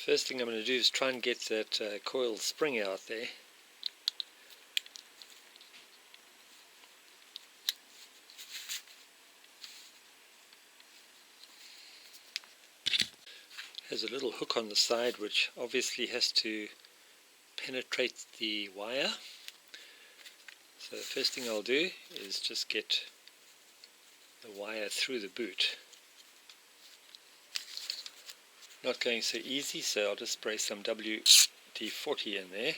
First thing I'm going to do is try and get that coil spring out there. Has a little hook on the side which obviously has to penetrate the wire. So the first thing I'll do is just get the wire through the boot. Not going so easy, so I'll just spray some WD-40 in there.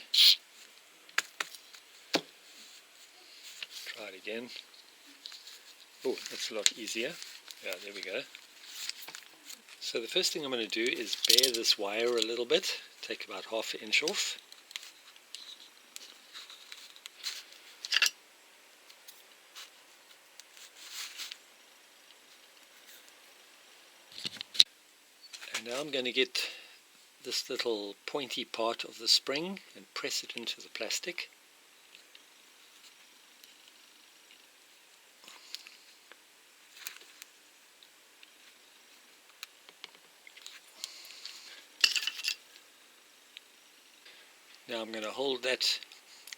Try it again. Oh, that's a lot easier. Yeah, there we go. So the first thing I'm going to do is bare this wire a little bit, take about ½ inch off. And now I'm going to get this little pointy part of the spring and press it into the plastic. Now I'm going to hold that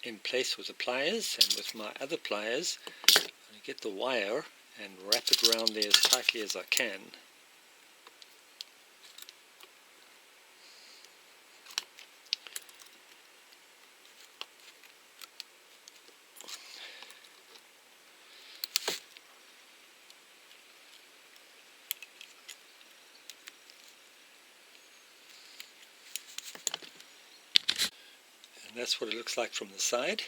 in place with the pliers, and with my other pliers I'm going to get the wire and wrap it around there as tightly as I can. And that's what it looks like from the side.